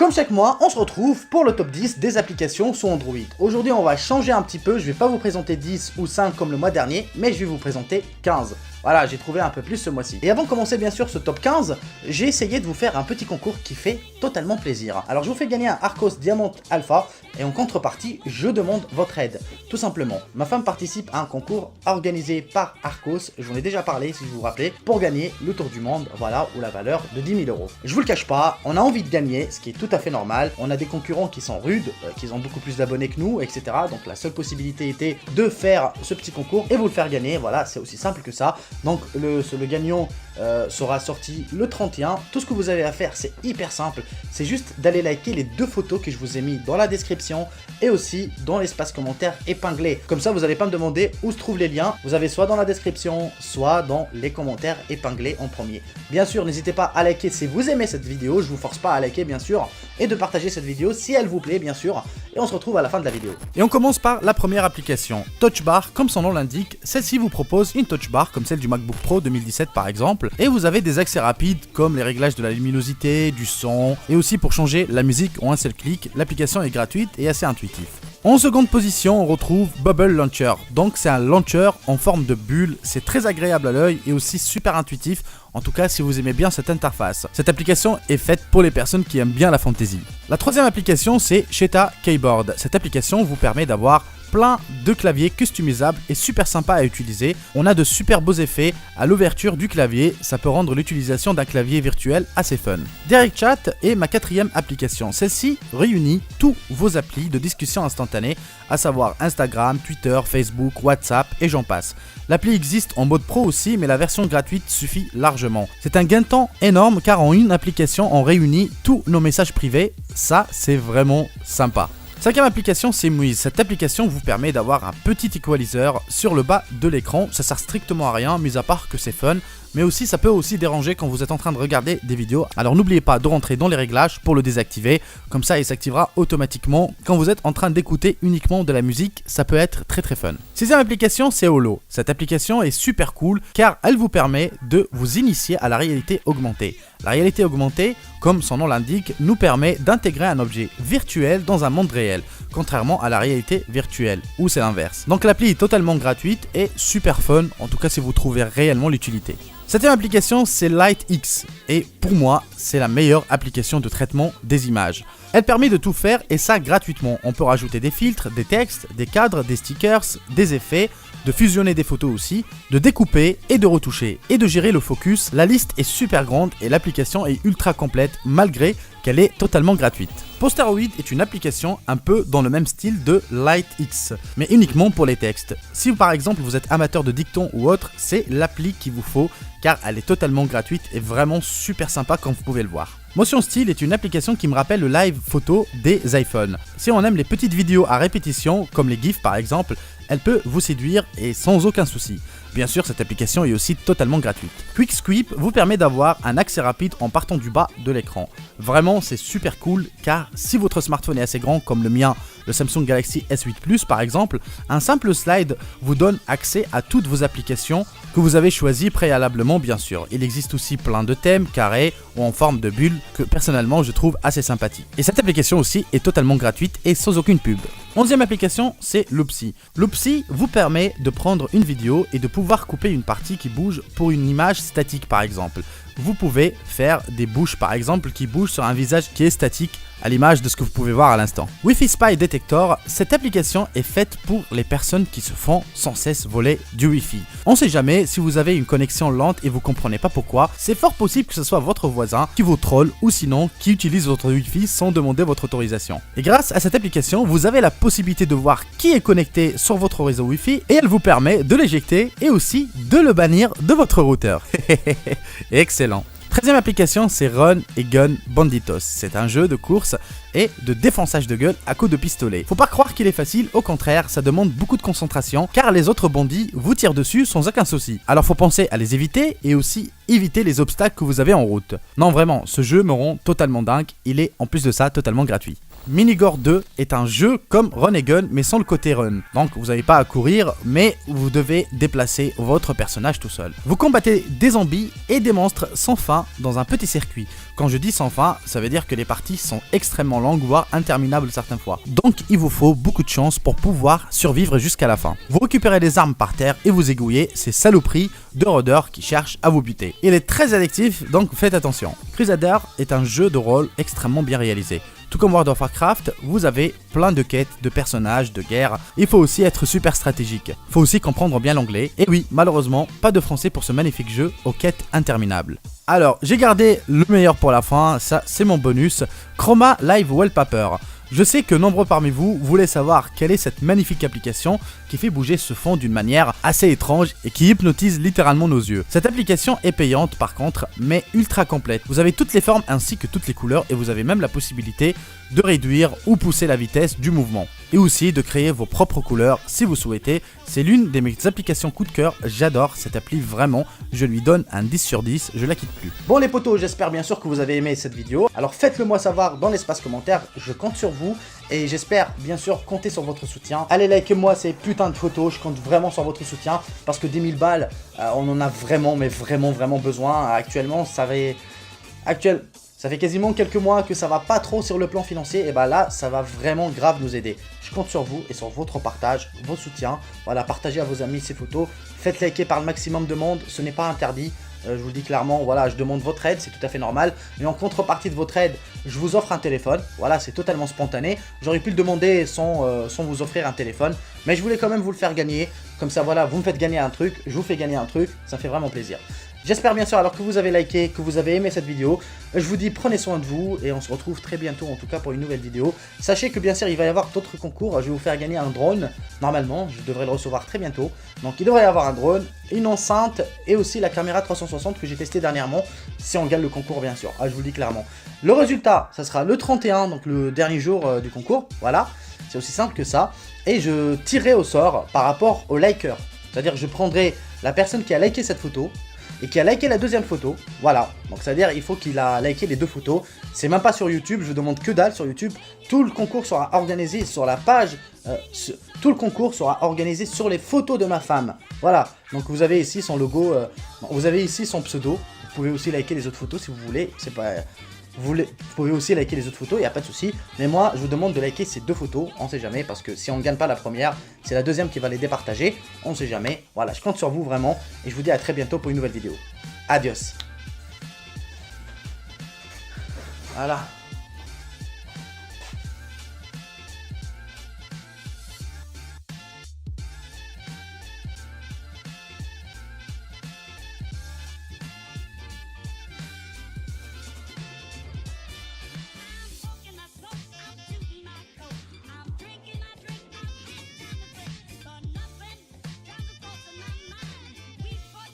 Comme chaque mois, on se retrouve pour le top 10 des applications sous Android. Aujourd'hui, on va changer un petit peu, je vais pas vous présenter 10 ou 5 comme le mois dernier, mais je vais vous présenter 15. Voilà, j'ai trouvé un peu plus ce mois-ci. Et avant de commencer bien sûr ce top 15, j'ai essayé de vous faire un petit concours qui fait totalement plaisir. Alors je vous fais gagner un Arcos Diamant Alpha et en contrepartie, je demande votre aide. Tout simplement, ma femme participe à un concours organisé par Arcos, j'en ai déjà parlé si vous vous rappelez, pour gagner le tour du monde, voilà, ou la valeur de 10 000 €. Je vous le cache pas, on a envie de gagner, ce qui est tout à fait normal. On a des concurrents qui sont rudes, qui ont beaucoup plus d'abonnés que nous, etc. Donc la seule possibilité était de faire ce petit concours et vous le faire gagner, voilà, c'est aussi simple que ça. Donc le gagnant sera sorti le 31. Tout ce que vous avez à faire, c'est hyper simple. C'est juste d'aller liker les deux photos que je vous ai mis dans la description et aussi dans l'espace commentaire épinglé. Comme ça, vous n'allez pas me demander où se trouvent les liens. Vous avez soit dans la description, soit dans les commentaires épinglés en premier. Bien sûr, n'hésitez pas à liker si vous aimez cette vidéo. Je vous force pas à liker, bien sûr, et de partager cette vidéo si elle vous plaît, bien sûr. Et on se retrouve à la fin de la vidéo. Et on commence par la première application, Touch Bar. Comme son nom l'indique, celle-ci vous propose une Touch Bar comme celle du MacBook Pro 2017 par exemple, et vous avez des accès rapides comme les réglages de la luminosité, du son, et aussi pour changer la musique en un seul clic. L'application est gratuite et assez intuitive. En seconde position, on retrouve Bubble Launcher. Donc c'est un launcher en forme de bulle, c'est très agréable à l'œil et aussi super intuitif, en tout cas si vous aimez bien cette interface. Cette application est faite pour les personnes qui aiment bien la fantasy. La troisième application, c'est Sheta Keyboard. Cette application vous permet d'avoir plein de claviers customisables et super sympa à utiliser. On a de super beaux effets à l'ouverture du clavier, ça peut rendre l'utilisation d'un clavier virtuel assez fun. Direct Chat est ma quatrième application. Celle-ci réunit tous vos applis de discussion instantanée, à savoir Instagram, Twitter, Facebook, WhatsApp et j'en passe. L'appli existe en mode pro aussi, mais la version gratuite suffit largement. C'est un gain de temps énorme car en une application on réunit tous nos messages privés, ça c'est vraiment sympa. Cinquième application, c'est Muiz. Cette application vous permet d'avoir un petit equalizer sur le bas de l'écran. Ça sert strictement à rien, mis à part que c'est fun. Mais aussi, ça peut aussi déranger quand vous êtes en train de regarder des vidéos. Alors n'oubliez pas de rentrer dans les réglages pour le désactiver. Comme ça, il s'activera automatiquement quand vous êtes en train d'écouter uniquement de la musique. Ça peut être très très fun. Sixième application, c'est Holo. Cette application est super cool car elle vous permet de vous initier à la réalité augmentée. La réalité augmentée, comme son nom l'indique, nous permet d'intégrer un objet virtuel dans un monde réel, contrairement à la réalité virtuelle, où c'est l'inverse. Donc l'appli est totalement gratuite et super fun, en tout cas si vous trouvez réellement l'utilité. Septième application, c'est LightX, et pour moi, c'est la meilleure application de traitement des images. Elle permet de tout faire et ça gratuitement. On peut rajouter des filtres, des textes, des cadres, des stickers, des effets, de fusionner des photos aussi, de découper et de retoucher, et de gérer le focus. La liste est super grande et l'application est ultra complète malgré qu'elle est totalement gratuite. Posteroid est une application un peu dans le même style de LightX, mais uniquement pour les textes. Si par exemple vous êtes amateur de dictons ou autre, c'est l'appli qu'il vous faut car elle est totalement gratuite et vraiment super sympa comme vous pouvez le voir. Motion Style est une application qui me rappelle le live photo des iPhones. Si on aime les petites vidéos à répétition, comme les GIFs par exemple, elle peut vous séduire et sans aucun souci. Bien sûr, cette application est aussi totalement gratuite. Quick Sweep vous permet d'avoir un accès rapide en partant du bas de l'écran. Vraiment, c'est super cool car si votre smartphone est assez grand comme le mien, le Samsung Galaxy S8 Plus par exemple, un simple slide vous donne accès à toutes vos applications que vous avez choisies préalablement bien sûr. Il existe aussi plein de thèmes carrés ou en forme de bulle que personnellement je trouve assez sympathique. Et cette application aussi est totalement gratuite et sans aucune pub. 11e application, c'est Loopsy. Loopsy vous permet de prendre une vidéo et de pouvoir couper une partie qui bouge pour une image statique par exemple. Vous pouvez faire des bouches par exemple qui bougent sur un visage qui est statique à l'image de ce que vous pouvez voir à l'instant. Wi-Fi Spy Detector, cette application est faite pour les personnes qui se font sans cesse voler du Wi-Fi. On sait jamais si vous avez une connexion lente et vous comprenez pas pourquoi, c'est fort possible que ce soit votre voisin qui vous troll ou sinon qui utilise votre Wi-Fi sans demander votre autorisation. Et grâce à cette application, vous avez la possibilité de voir qui est connecté sur votre réseau Wi-Fi et elle vous permet de l'éjecter et aussi de le bannir de votre routeur. Excellent. 13e application, c'est Run and Gun Banditos. C'est un jeu de course et de défonçage de gueule à coups de pistolet. Faut pas croire qu'il est facile, au contraire, ça demande beaucoup de concentration car les autres bandits vous tirent dessus sans aucun souci. Alors faut penser à les éviter et aussi éviter les obstacles que vous avez en route. Non vraiment, ce jeu me rend totalement dingue, il est en plus de ça totalement gratuit. Minigore 2 est un jeu comme Run and Gun mais sans le côté run. Donc vous n'avez pas à courir mais vous devez déplacer votre personnage tout seul. Vous combattez des zombies et des monstres sans fin dans un petit circuit. Quand je dis sans fin, ça veut dire que les parties sont extrêmement longues, voire interminables certaines fois. Donc il vous faut beaucoup de chance pour pouvoir survivre jusqu'à la fin. Vous récupérez des armes par terre et vous égouillez ces saloperies de rôdeurs qui cherchent à vous buter. Il est très addictif, donc faites attention. Crusader est un jeu de rôle extrêmement bien réalisé. Tout comme World of Warcraft, vous avez plein de quêtes, de personnages, de guerres. Il faut aussi être super stratégique. Il faut aussi comprendre bien l'anglais. Et oui, malheureusement, pas de français pour ce magnifique jeu aux quêtes interminables. Alors, j'ai gardé le meilleur pour la fin, ça c'est mon bonus, Chroma Live Wallpaper. Je sais que nombreux parmi vous voulaient savoir quelle est cette magnifique application qui fait bouger ce fond d'une manière assez étrange et qui hypnotise littéralement nos yeux. Cette application est payante par contre, mais ultra complète. Vous avez toutes les formes ainsi que toutes les couleurs et vous avez même la possibilité de réduire ou pousser la vitesse du mouvement. Et aussi de créer vos propres couleurs si vous souhaitez. C'est l'une de mes applications coup de cœur, j'adore cette appli vraiment, je lui donne un 10 sur 10, je la quitte plus. Bon les potos, j'espère bien sûr que vous avez aimé cette vidéo. Alors faites-le moi savoir dans l'espace commentaire, je compte sur vous. Et j'espère bien sûr compter sur votre soutien. Allez likez moi ces putains de photos, je compte vraiment sur votre soutien. Parce que 10 000 balles, on en a vraiment, mais vraiment besoin. Actuellement, ça fait quasiment quelques mois que ça va pas trop sur le plan financier. Et bah là, ça va vraiment grave nous aider. Je compte sur vous et sur votre partage, vos soutiens. Voilà, partagez à vos amis ces photos. Faites liker par le maximum de monde, ce n'est pas interdit. Je vous le dis clairement, voilà, je demande votre aide, c'est tout à fait normal. Mais en contrepartie de votre aide, je vous offre un téléphone. Voilà, c'est totalement spontané. J'aurais pu le demander sans vous offrir un téléphone. Mais je voulais quand même vous le faire gagner. Comme ça, voilà, vous me faites gagner un truc, je vous fais gagner un truc. Ça fait vraiment plaisir. J'espère bien sûr alors que vous avez liké, que vous avez aimé cette vidéo. Je vous dis prenez soin de vous et on se retrouve très bientôt en tout cas pour une nouvelle vidéo. Sachez que bien sûr il va y avoir d'autres concours. Je vais vous faire gagner un drone. Normalement, je devrais le recevoir très bientôt. Donc il devrait y avoir un drone, une enceinte et aussi la caméra 360 que j'ai testé dernièrement. Si on gagne le concours bien sûr. Je vous le dis clairement. Le résultat, ça sera le 31, donc le dernier jour du concours. Voilà, c'est aussi simple que ça. Et je tirerai au sort par rapport au liker. C'est-à-dire que je prendrai la personne qui a liké cette photo et qui a liké la deuxième photo, voilà, donc c'est à dire il faut qu'il a liké les deux photos, c'est même pas sur YouTube, je demande que dalle sur YouTube, tout le concours sera organisé sur la page, tout le concours sera organisé sur les photos de ma femme, voilà, donc vous avez ici son logo, vous avez ici son pseudo, vous pouvez aussi liker les autres photos si vous voulez, c'est pas... Vous pouvez aussi liker les autres photos, il n'y a pas de souci. Mais moi, je vous demande de liker ces deux photos, on sait jamais, parce que si on ne gagne pas la première, c'est la deuxième qui va les départager, on sait jamais. Voilà, je compte sur vous vraiment, et je vous dis à très bientôt pour une nouvelle vidéo. Adios. Voilà.